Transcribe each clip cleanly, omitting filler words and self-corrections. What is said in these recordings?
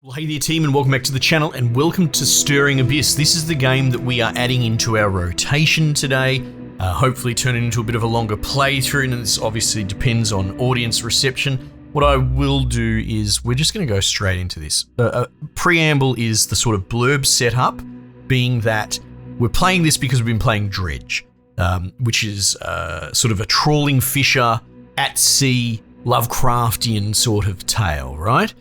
Well, hey there team, and welcome back to the channel, and welcome to Stirring Abyss. This is the game that we are adding into our rotation today, hopefully turning into a bit of a longer playthrough, and this obviously depends on audience reception. What I will do is, we're just going to go straight into this. Preamble is the sort of blurb setup, being that we're playing this because we've been playing Dredge, which is sort of a trawling fisher, at sea, Lovecraftian sort of tale, right?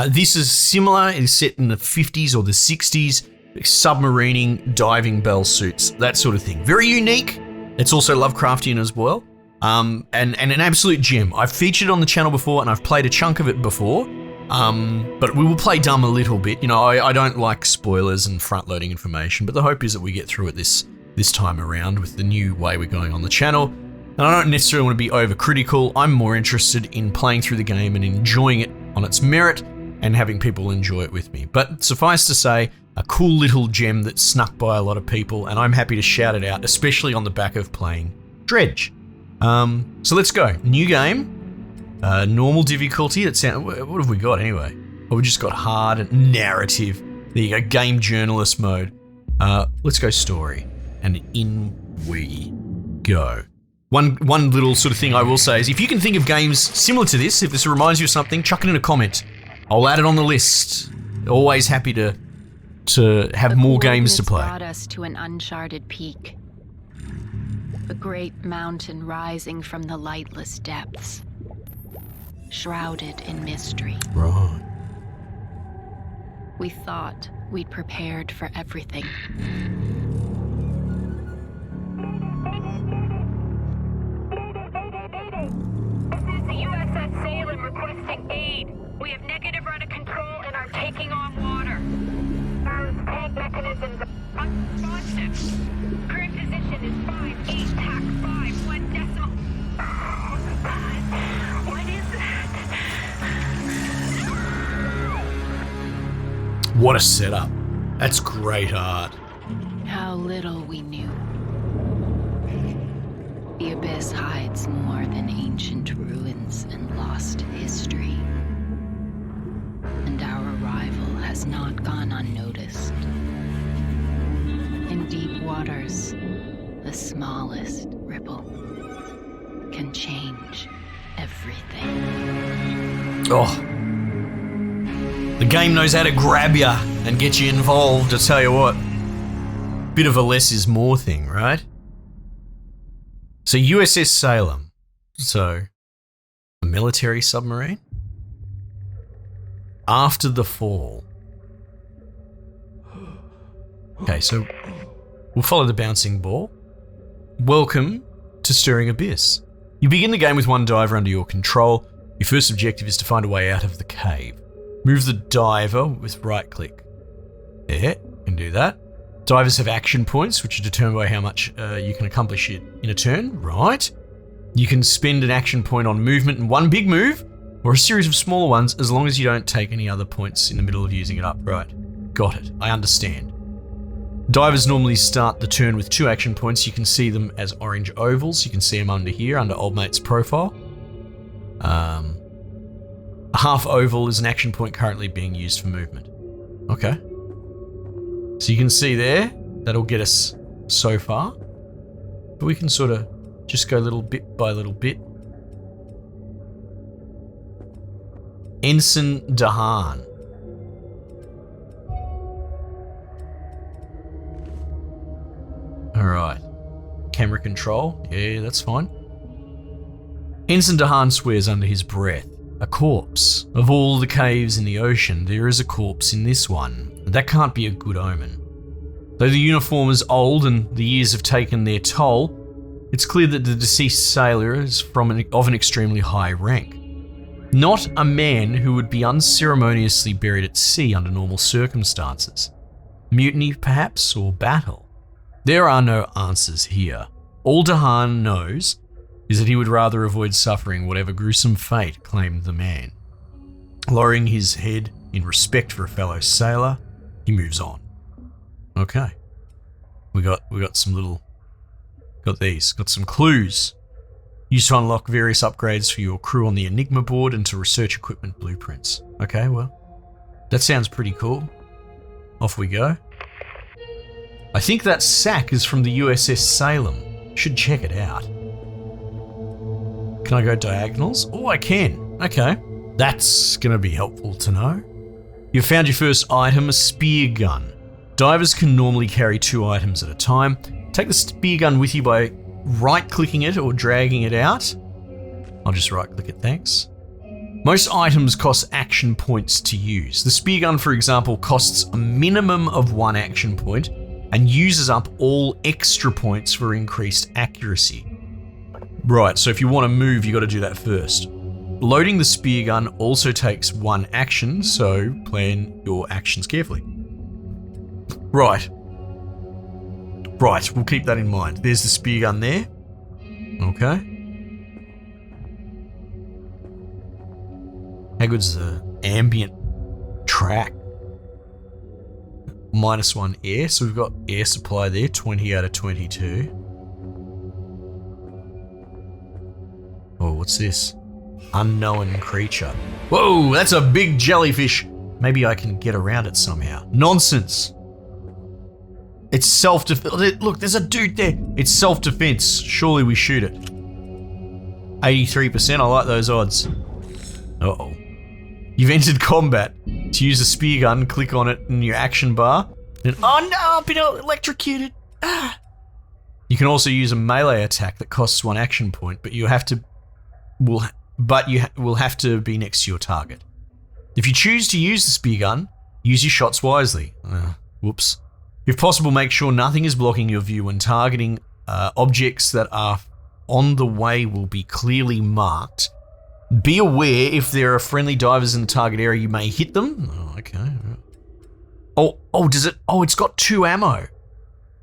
This is similar. It's set in the 50s or the 60s, submarining, diving bell suits, that sort of thing. Very unique. It's also Lovecraftian as well, and an absolute gem. I've featured it on the channel before, and I've played a chunk of it before, but we will play dumb a little bit. You know, I don't like spoilers and front-loading information, but the hope is that we get through it this time around with the new way we're going on the channel. And I don't necessarily want to be overcritical. I'm more interested in playing through the game and enjoying it on its merit, and having people enjoy it with me. But suffice to say, a cool little gem that snuck by a lot of people, and I'm happy to shout it out, especially on the back of playing Dredge. So let's go. New game, normal difficulty. What have we got anyway? Oh, we just got hard and narrative. There you go, game journalist mode. Let's go story, and in we go. One little sort of thing I will say is, if you can think of games similar to this, if this reminds you of something, chuck it in a comment. I'll add it on the list. Always happy to have more games to play. Brought us to an uncharted peak. A great mountain rising from the lightless depths, shrouded in mystery. Right. We thought we'd prepared for everything. This is the USS Salem requesting aid. We have negative rudder control and are taking on water. Our tank mechanisms are unresponsive. Current position is 5-8 tack 5 1 decimal. Oh my God. What is that? What a setup. That's great art. How little we knew. The abyss hides more than ancient ruins and lost history. And our arrival has not gone unnoticed. In deep waters, the smallest ripple can change everything. Oh. The game knows how to grab you and get you involved, I tell you what. Bit of a less is more thing, right? So USS Salem. So, a military submarine? After the fall. Okay, so we'll follow the bouncing ball. Welcome to Stirring Abyss. You begin the game with one diver under your control. Your first objective is to find a way out of the cave. Move the diver with right click. Yeah, you can do that. Divers have action points, which are determined by how much you can accomplish it in a turn, right? You can spend an action point on movement in one big move, or a series of smaller ones, as long as you don't take any other points in the middle of using it up. Right, got it, I understand. Divers normally start the turn with 2 action points. You can see them as orange ovals. You can see them under here, under old mate's profile. A half oval is an action point currently being used for movement. Okay. So you can see there, that'll get us so far. But we can sort of just go little bit by little bit. Ensign Dahan. Alright. Camera control. Yeah, that's fine. Ensign Dahan swears under his breath. A corpse. Of all the caves in the ocean, there is a corpse in this one. That can't be a good omen. Though the uniform is old and the years have taken their toll, it's clear that the deceased sailor is of an extremely high rank. Not a man who would be unceremoniously buried at sea under normal circumstances. Mutiny, perhaps, or battle? There are no answers here. All Dahan knows is that he would rather avoid suffering whatever gruesome fate claimed the man. Lowering his head in respect for a fellow sailor, he moves on. Okay. We got some little... Got some clues. Used to unlock various upgrades for your crew on the Enigma board and to research equipment blueprints. Okay, well, That sounds pretty cool. Off we go. I think that sack is from the USS Salem. Should check it out. Can I go diagonals? Oh, I can. Okay. That's going to be helpful to know. You've found your first item, a spear gun. Divers can normally carry 2 items at a time. Take the spear gun with you by right-clicking it or dragging it out. I'll just right-click it, thanks. Most items cost action points to use. The spear gun, for example, costs a minimum of 1 action point and uses up all extra points for increased accuracy. Right, so if you want to move, you got to do that first. Loading the spear gun also takes 1 action, so plan your actions carefully. Right, we'll keep that in mind. There's the spear gun there. Okay. How good's the ambient track? -1 air, so we've got air supply there, 20 out of 22. Oh, what's this? Unknown creature. Whoa, that's a big jellyfish. Maybe I can get around it somehow. Nonsense. It's self-defense. Look, there's a dude there. It's self-defense. Surely we shoot it. 83%, I like those odds. Uh-oh. You've entered combat. To use a spear gun, click on it in your action bar. Then, oh no, I've been electrocuted. Ah. You can also use a melee attack that costs 1 action point, but you will have to be next to your target. If you choose to use the spear gun, use your shots wisely. Whoops. If possible, make sure nothing is blocking your view when targeting. Objects that are on the way will be clearly marked. Be aware if there are friendly divers in the target area, you may hit them. Oh, okay. Oh, does it? Oh, it's got 2 ammo.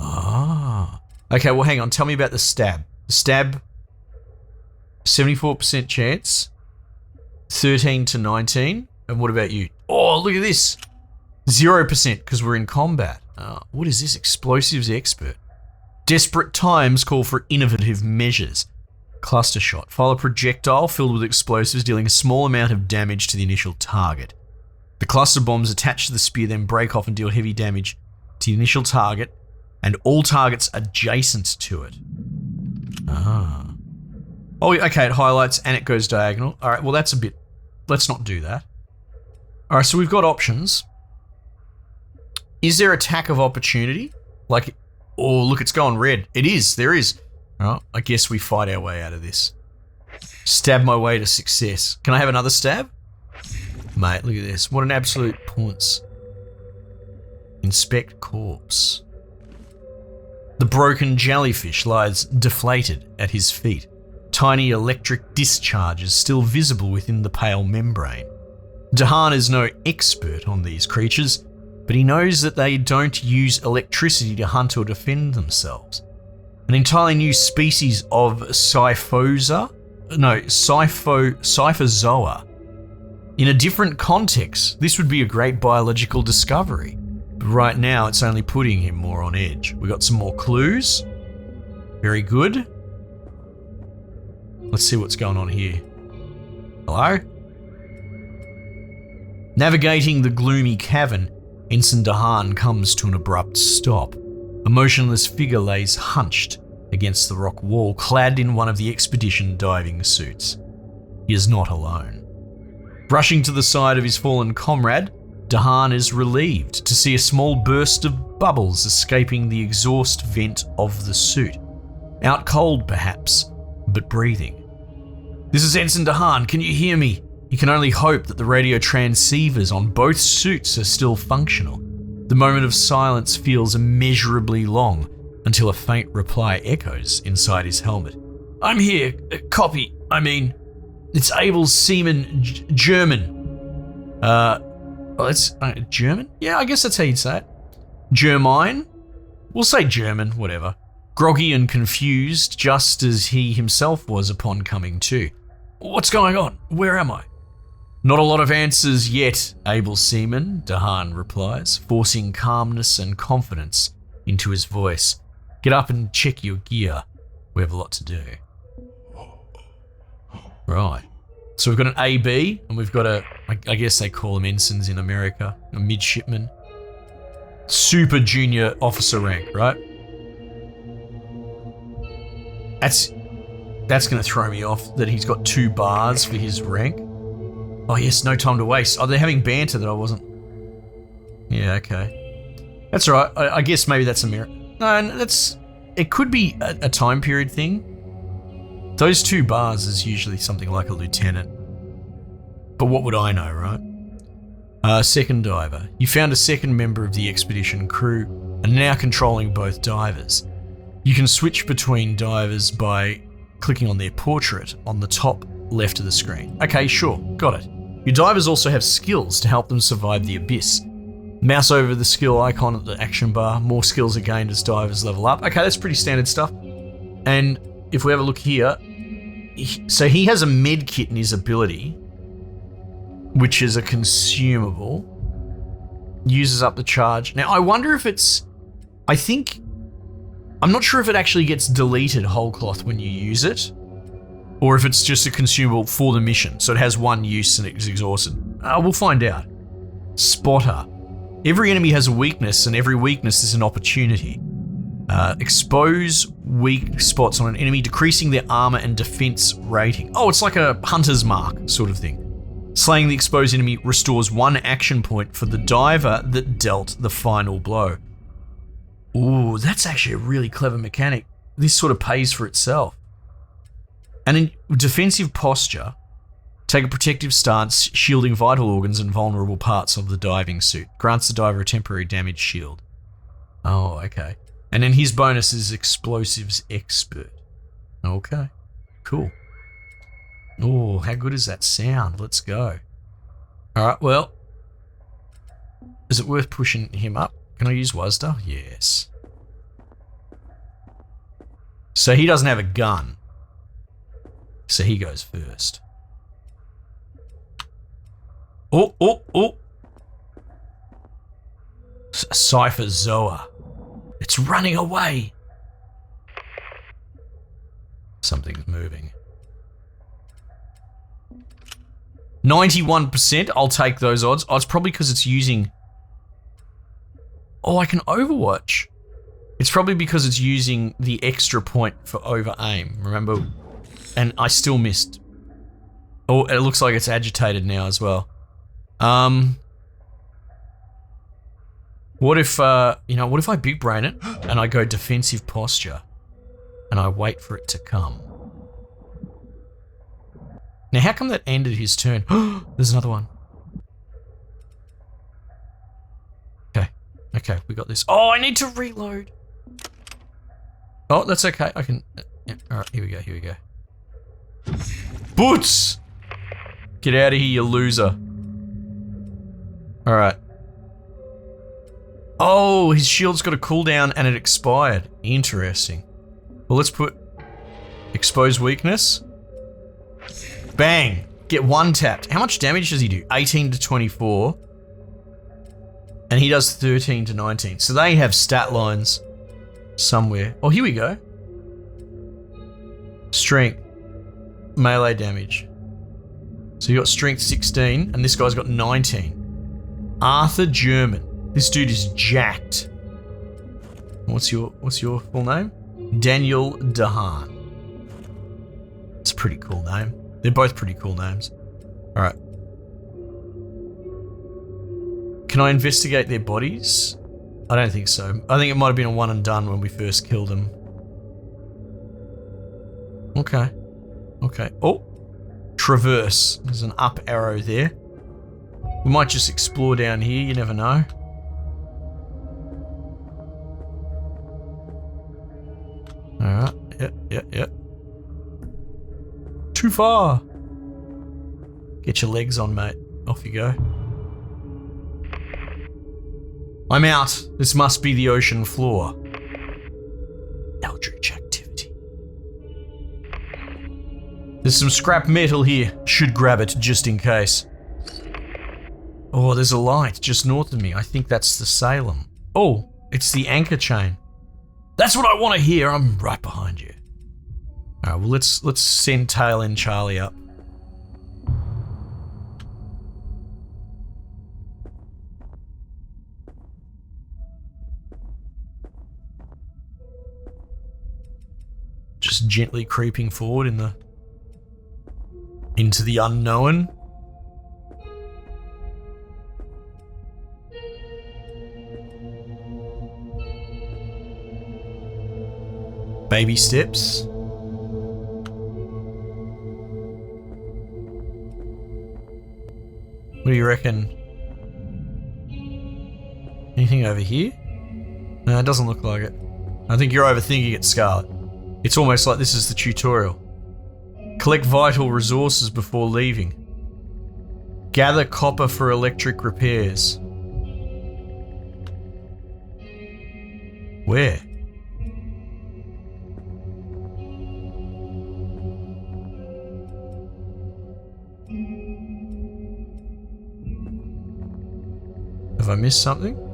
Ah. Okay, well, hang on. Tell me about the stab. The stab, 74% chance, 13 to 19. And what about you? Oh, look at this. 0% because we're in combat. What is this? Explosives expert. Desperate times call for innovative measures. Cluster shot. Fire a projectile filled with explosives dealing a small amount of damage to the initial target. The cluster bombs attached to the spear then break off and deal heavy damage to the initial target and all targets adjacent to it. Ah. Oh, okay, it highlights and it goes diagonal. All right, well, that's a bit... Let's not do that. All right, so we've got options. Is there attack of opportunity? Like, oh, look, it's going red. It is, there is. All right, I guess we fight our way out of this. Stab my way to success. Can I have another stab? Mate, look at this. What an absolute punce. Inspect corpse. The broken jellyfish lies deflated at his feet. Tiny electric discharges still visible within the pale membrane. Dahan is no expert on these creatures, but he knows that they don't use electricity to hunt or defend themselves. An entirely new species of Cyphozoa. In a different context, this would be a great biological discovery. But right now, it's only putting him more on edge. We got some more clues. Very good. Let's see what's going on here. Hello? Navigating the gloomy cavern, Ensign Dahan comes to an abrupt stop. A motionless figure lays hunched against the rock wall, clad in one of the expedition diving suits. He is not alone. Rushing to the side of his fallen comrade, Dahan is relieved to see a small burst of bubbles escaping the exhaust vent of the suit. Out cold, perhaps, but breathing. "This is Ensign Dahan, can you hear me?" He can only hope that the radio transceivers on both suits are still functional. The moment of silence feels immeasurably long until a faint reply echoes inside his helmet. "I'm here, copy, it's Abel Seaman, German." It's German? Yeah, I guess that's how you'd say it. Germine? We'll say German, whatever. Groggy and confused, just as he himself was upon coming to. "What's going on? Where am I?" "Not a lot of answers yet, Abel Seaman," Dahan replies, forcing calmness and confidence into his voice. "Get up and check your gear. We have a lot to do." Right. So we've got an AB, and we've got I guess they call them ensigns in America, a midshipman. Super junior officer rank, right? That's going to throw me off that he's got 2 bars for his rank. Oh yes, no time to waste. Oh, they're having banter that I wasn't. Yeah, okay. That's all right. I guess maybe that's a mirror. No, it could be a time period thing. Those 2 bars is usually something like a lieutenant. But what would I know, right? Second diver. You found a second member of the expedition crew and now controlling both divers. You can switch between divers by clicking on their portrait on the top left of the screen. Okay, sure, got it. Your divers also have skills to help them survive the abyss. Mouse over the skill icon at the action bar. More skills are gained as divers level up. Okay, that's pretty standard stuff. And if we have a look here, so he has a med kit in his ability, which is a consumable. Uses up the charge. Now, I wonder if I'm not sure if it actually gets deleted whole cloth when you use it, or if it's just a consumable for the mission, so it has one use and it's exhausted. We'll find out. Spotter. Every enemy has a weakness, and every weakness is an opportunity. Expose weak spots on an enemy, decreasing their armor and defense rating. Oh, it's like a hunter's mark sort of thing. Slaying the exposed enemy restores 1 action point for the diver that dealt the final blow. Ooh, that's actually a really clever mechanic. This sort of pays for itself. And in defensive posture, take a protective stance, shielding vital organs and vulnerable parts of the diving suit. Grants the diver a temporary damage shield. Oh, okay. And then his bonus is explosives expert. Okay, cool. Oh, how good is that sound? Let's go. All right, well, is it worth pushing him up? Can I use WASDA? Yes. So he doesn't have a gun. So he goes first. Oh. Cypher Zoa. It's running away. Something's moving. 91%, I'll take those odds. Oh, it's probably because it's using... Oh, I can overwatch. It's probably because it's using the extra point for over aim, remember? And I still missed. Oh, it looks like it's agitated now as well. What if I big brain it and I go defensive posture and I wait for it to come? Now, how come that ended his turn? There's another one. Okay, we got this. Oh, I need to reload. Oh, that's okay. I can... Yeah, all right, here we go. Boots! Get out of here, you loser. All right. Oh, his shield's got a cooldown and it expired. Interesting. Well, let's put expose weakness. Bang! Get 1 tapped. How much damage does he do? 18 to 24. And he does 13 to 19. So they have stat lines somewhere. Oh, here we go. Strength. Melee damage. So you got strength 16, and this guy's got 19. Arthur German. This dude is jacked. What's your full name? Daniel Dehaan. It's a pretty cool name. They're both pretty cool names. All right. Can I investigate their bodies? I don't think so. I think it might have been a one and done when we first killed them. Okay. Oh, traverse. There's an up arrow there. We might just explore down here, you never know. Alright, yep. Too far. Get your legs on, mate. Off you go. I'm out. This must be the ocean floor. Eldritch activity. There's some scrap metal here. Should grab it just in case. Oh, there's a light just north of me. I think that's the Salem. Oh, it's the anchor chain. That's what I want to hear. I'm right behind you. All right, well, let's send Tail End Charlie up. Just gently creeping forward into the unknown. Baby steps. What do you reckon? Anything over here? No, it doesn't look like it. I think you're overthinking it, Scarlet. It's almost like this is the tutorial. Collect vital resources before leaving. Gather copper for electric repairs. Where? Have I missed something?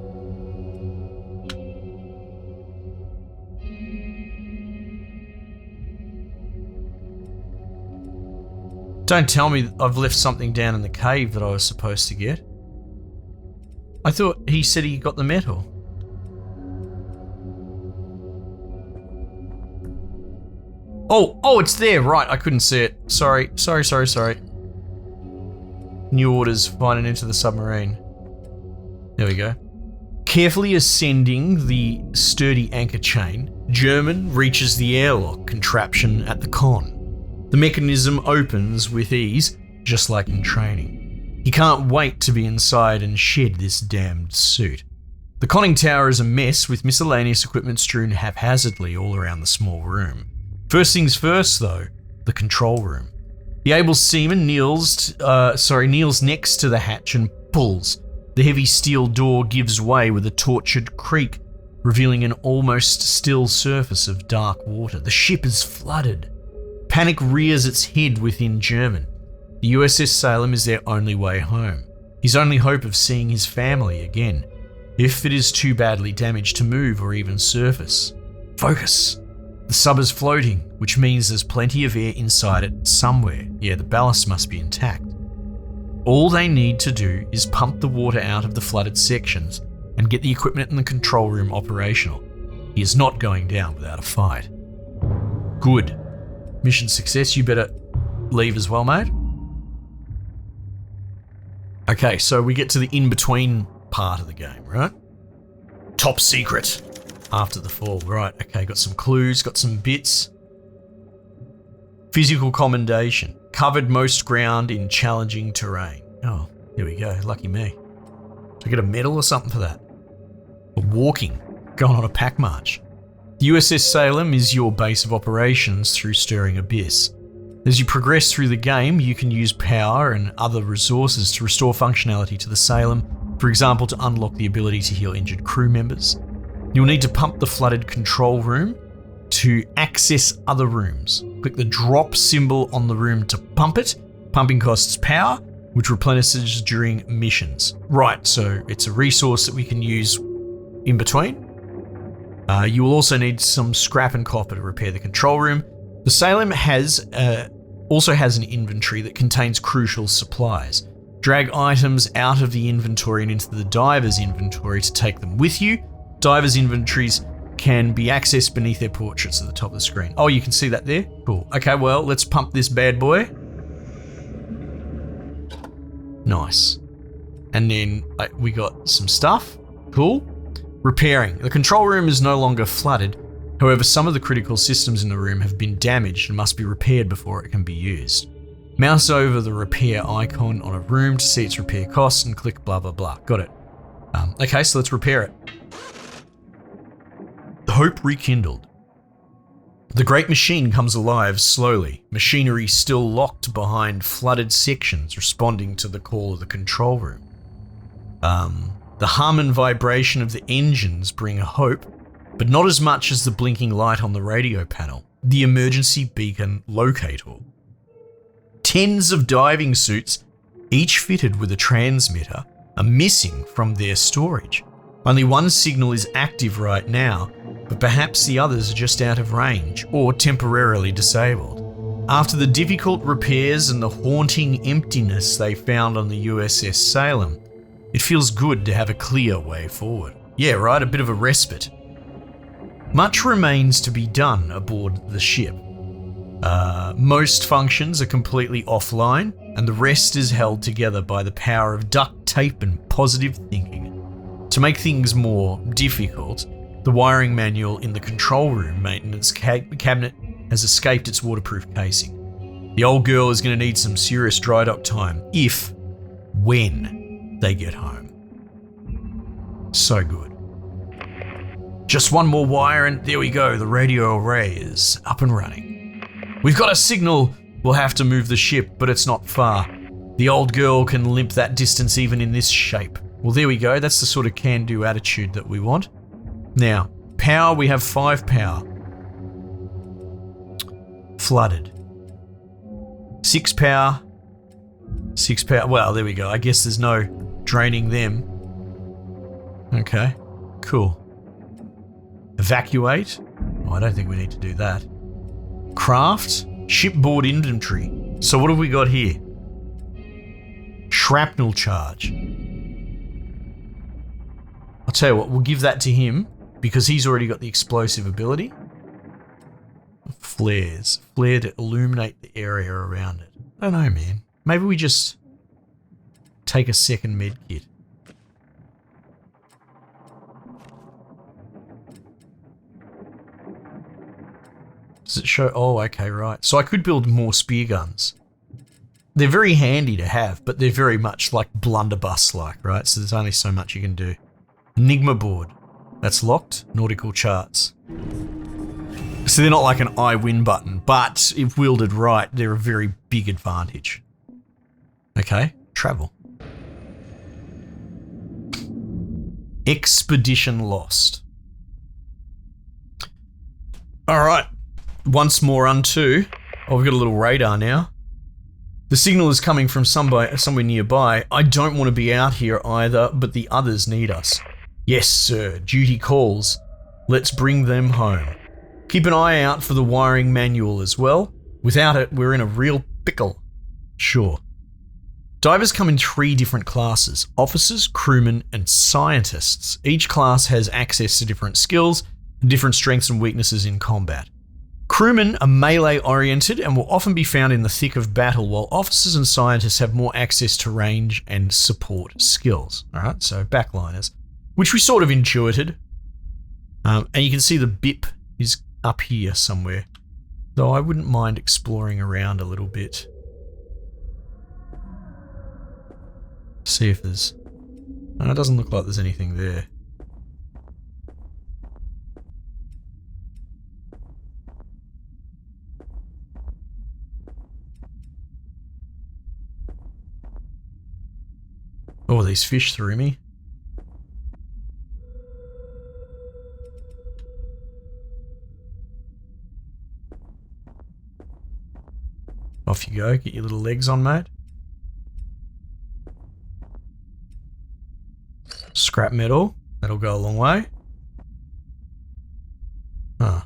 Don't tell me I've left something down in the cave that I was supposed to get. I thought he said he got the metal. Oh, it's there, right, I couldn't see it. Sorry. New orders, find an into the submarine. There we go. Carefully ascending the sturdy anchor chain, German reaches the airlock contraption at the con. The mechanism opens with ease, just like in training. He can't wait to be inside and shed this damned suit. The conning tower is a mess with miscellaneous equipment strewn haphazardly all around the small room. First things first though, the control room. The able seaman kneels next to the hatch and pulls. The heavy steel door gives way with a tortured creak, revealing an almost still surface of dark water. The ship is flooded. Panic rears its head within German. The USS Salem is their only way home. His only hope of seeing his family again, if it is too badly damaged to move or even surface. Focus. The sub is floating, which means there's plenty of air inside it somewhere. Yeah, the ballast must be intact. All they need to do is pump the water out of the flooded sections and get the equipment in the control room operational. He is not going down without a fight. Good. Mission success, you better leave as well, mate. Okay, so we get to the in-between part of the game, right? Top secret. After the fall, right, okay, got some clues, got some bits. Physical commendation. Covered most ground in challenging terrain. Oh, here we go, lucky me. Do I get a medal or something for that? For walking, going on a pack march. The USS Salem is your base of operations through Stirring Abyss. As you progress through the game, you can use power and other resources to restore functionality to the Salem, for example, to unlock the ability to heal injured crew members. You'll need to pump the flooded control room to access other rooms. Click the drop symbol on the room to pump it. Pumping costs power, which replenishes during missions. Right, so it's a resource that we can use in between. You will also need some scrap and copper to repair the control room. The Salem also has an inventory that contains crucial supplies. Drag items out of the inventory and into the diver's inventory to take them with you. Divers' inventories can be accessed beneath their portraits at the top of the screen. Oh, you can see that there? Cool. Okay, well, let's pump this bad boy. Nice. And then we got some stuff. Cool. Repairing. The control room is no longer flooded. However, some of the critical systems in the room have been damaged and must be repaired before it can be used. Mouse over the repair icon on a room to see its repair costs and click blah, blah, blah. Got it. Okay, so let's repair it. Hope rekindled. The great machine comes alive slowly, machinery still locked behind flooded sections responding to the call of the control room. The hum and vibration of the engines bring hope, but not as much as the blinking light on the radio panel, the emergency beacon locator. Tens of diving suits, each fitted with a transmitter, are missing from their storage. Only one signal is active right now, but perhaps the others are just out of range or temporarily disabled. After the difficult repairs and the haunting emptiness they found on the USS Salem, it feels good to have a clear way forward. Yeah, right, a bit of a respite. Much remains to be done aboard the ship. Most functions are completely offline, and the rest is held together by the power of duct tape and positive thinking. To make things more difficult, the wiring manual in the control room maintenance cabinet has escaped its waterproof casing. The old girl is going to need some serious dry dock time when they get home. So good. Just one more wire and there we go, the radio array is up and running. We've got a signal. We'll have to move the ship, but it's not far. The old girl can limp that distance even in this shape. Well, there we go. That's the sort of can-do attitude that we want. Now, power, we have 5 power. Flooded. 6 power. 6 power. Well, there we go. I guess there's no draining them. Okay, cool. Evacuate. Oh, I don't think we need to do that. Craft. Shipboard inventory. So what have we got here? Shrapnel charge. I'll tell you what, we'll give that to him because he's already got the explosive ability. Flares. Flare to illuminate the area around it. I don't know, man. Maybe we just take a second med kit. Does it show? Oh, okay, right. So I could build more spear guns. They're very handy to have, but they're very much like blunderbuss-like, right? So there's only so much you can do. Enigma board. That's locked. Nautical charts. So they're not like an I win button, but if wielded right, they're a very big advantage. Okay, travel. Expedition lost. All right. Once more unto. Oh, we've got a little radar now. The signal is coming from somewhere nearby. I don't want to be out here either, but the others need us. Yes, sir. Duty calls. Let's bring them home. Keep an eye out for the wiring manual as well. Without it, we're in a real pickle. Sure. Divers come in 3 different classes: officers, crewmen, and scientists. Each class has access to different skills and different strengths and weaknesses in combat. Crewmen are melee-oriented and will often be found in the thick of battle, while officers and scientists have more access to range and support skills. Alright, so backliners, which we sort of intuited. And you can see the BIP is up here somewhere, though I wouldn't mind exploring around a little bit. See if there's... No, it doesn't look like there's anything there. Oh, these fish threw me. Off you go, get your little legs on, mate. Scrap metal, that'll go a long way. Huh.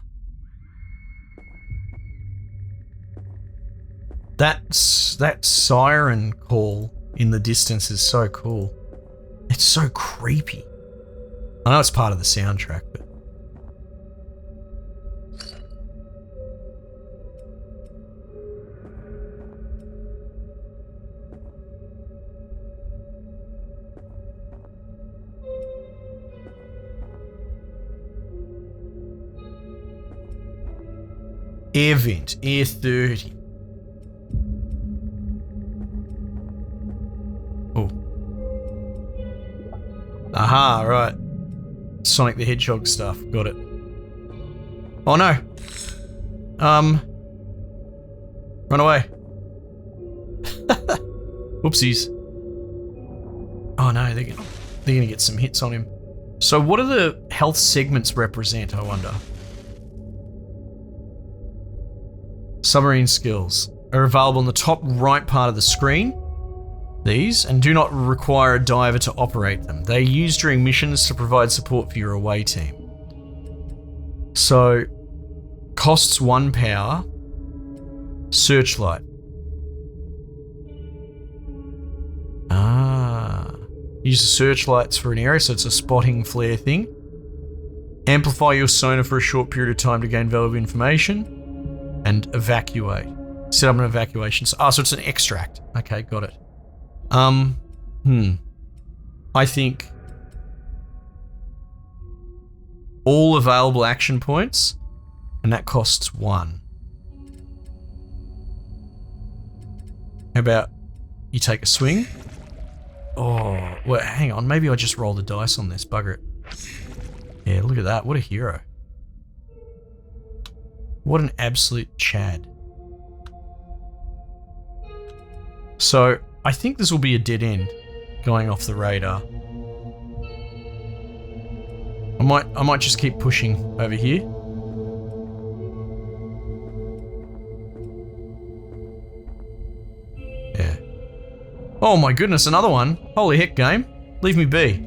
That siren call in the distance is so cool. It's so creepy. I know it's part of the soundtrack, but... Air vent, air 30. Oh. Aha, right. Sonic the Hedgehog stuff, got it. Oh no. Run away. Whoopsies. Oh no, they're gonna get some hits on him. So what do the health segments represent, I wonder? Submarine skills are available in the top right part of the screen. These, and do not require a diver to operate them. They are used during missions to provide support for your away team. So, costs 1 power. Searchlight. Use the searchlights for an area, so it's a spotting flare thing. Amplify your sonar for a short period of time to gain valuable information. and evacuate. Set up an evacuation. So it's an extract. Okay, got it. I think all available action points, and that costs 1. How about you take a swing? Oh, well, hang on. Maybe I just roll the dice on this. Bugger it. Yeah, look at that. What a hero. What an absolute Chad. So, I think this will be a dead end going off the radar. I might just keep pushing over here. Yeah. Oh my goodness, another one. Holy heck, game. Leave me be.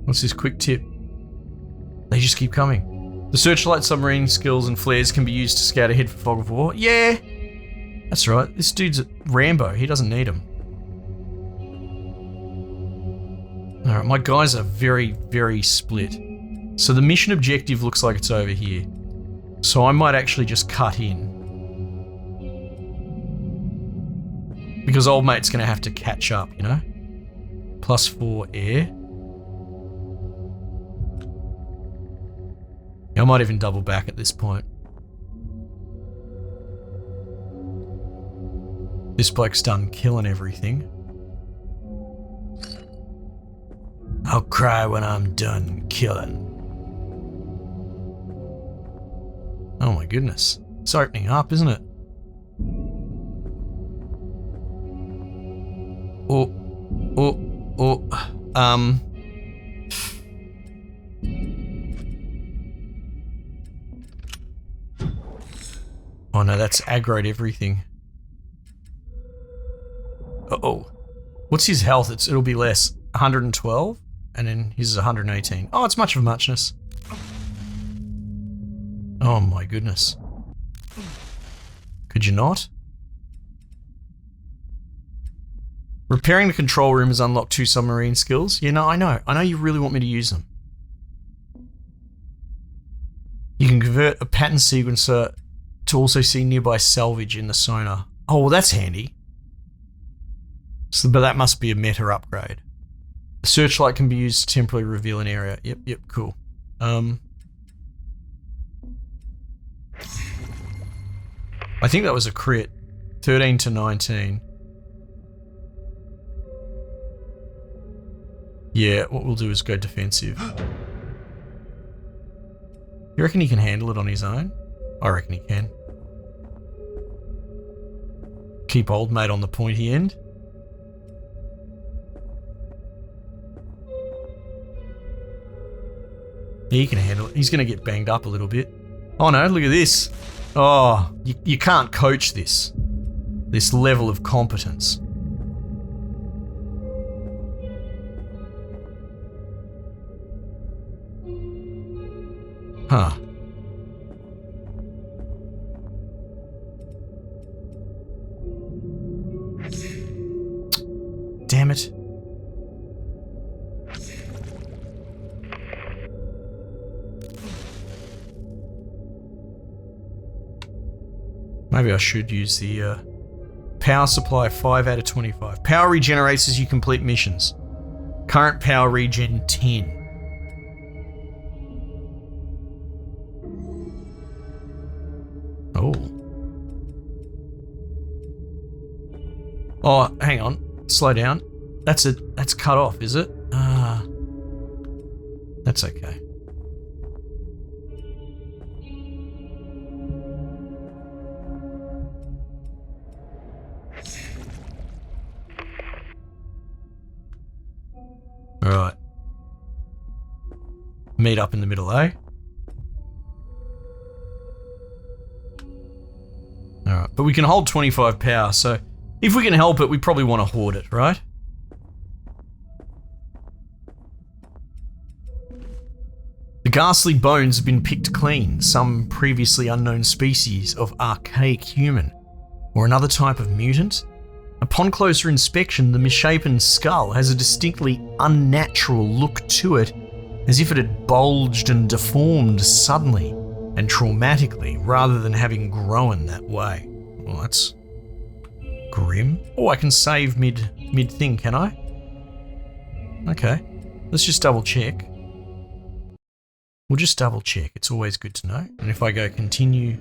What's this quick tip? They just keep coming. The searchlight submarine skills and flares can be used to scout ahead for fog of war. Yeah, that's right. This dude's a Rambo. He doesn't need them. Alright, my guys are very, very split. So the mission objective looks like it's over here. So I might actually just cut in. Because old mate's going to have to catch up, you know? +4 air. I might even double back at this point. This bloke's done killing everything. I'll cry when I'm done killing. Oh my goodness. It's opening up, isn't it? Oh no, that's aggroed everything. Uh-oh. What's his health? It'll be less. 112? And then his is 118. Oh, it's much of a muchness. Oh my goodness. Could you not? Repairing the control room has unlocked 2 submarine skills. Yeah, no, I know. I know you really want me to use them. You can convert a pattern sequencer to also see nearby salvage in the sonar. Oh, well, that's handy. So, but that must be a meta upgrade. The searchlight can be used to temporarily reveal an area. Yep, cool. I think that was a crit. 13 to 19. Yeah, what we'll do is go defensive. You reckon he can handle it on his own? I reckon he can. Keep old mate on the pointy end. Yeah, he can handle it. He's going to get banged up a little bit. Oh no, look at this. Oh, you can't coach this. This level of competence. Huh. Damn it. Maybe I should use the power supply 5 out of 25. Power regenerates as you complete missions. Current power regen 10. Oh, hang on. Slow down. That's cut off, is it? That's okay. Alright. Meet up in the middle, eh? Alright, but we can hold 25 power, so if we can help it, we probably want to hoard it, right? The ghastly bones have been picked clean. Some previously unknown species of archaic human, or another type of mutant, Upon closer inspection, the misshapen skull has a distinctly unnatural look to it, as if it had bulged and deformed suddenly and traumatically rather than having grown that way. Well, that's grim. Oh, I can save mid thing, can I? Okay, let's just double check. We'll just double check. It's always good to know. And if I go continue,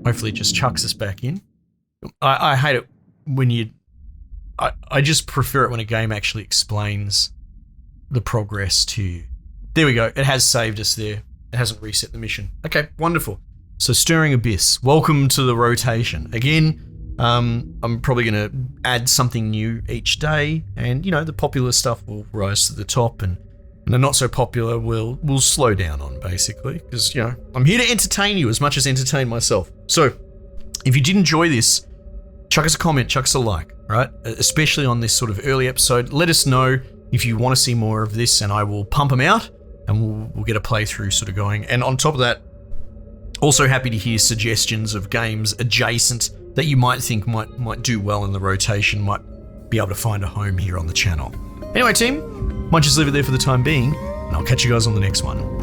hopefully it just chucks us back in. I hate it when you... I just prefer it when a game actually explains the progress to you. There we go. It has saved us there. It hasn't reset the mission. Okay, wonderful. So Stirring Abyss, welcome to the rotation. Again, I'm probably going to add something new each day, and, you know, the popular stuff will rise to the top, and the not so popular will slow down on, basically, because, you know, I'm here to entertain you as much as entertain myself. So if you did enjoy this, chuck us a comment, chuck us a like, right? Especially on this sort of early episode. Let us know if you want to see more of this, and I will pump them out, and we'll get a playthrough sort of going. And on top of that, also happy to hear suggestions of games adjacent that you might think might do well in the rotation, might be able to find a home here on the channel. Anyway, team, might just leave it there for the time being, and I'll catch you guys on the next one.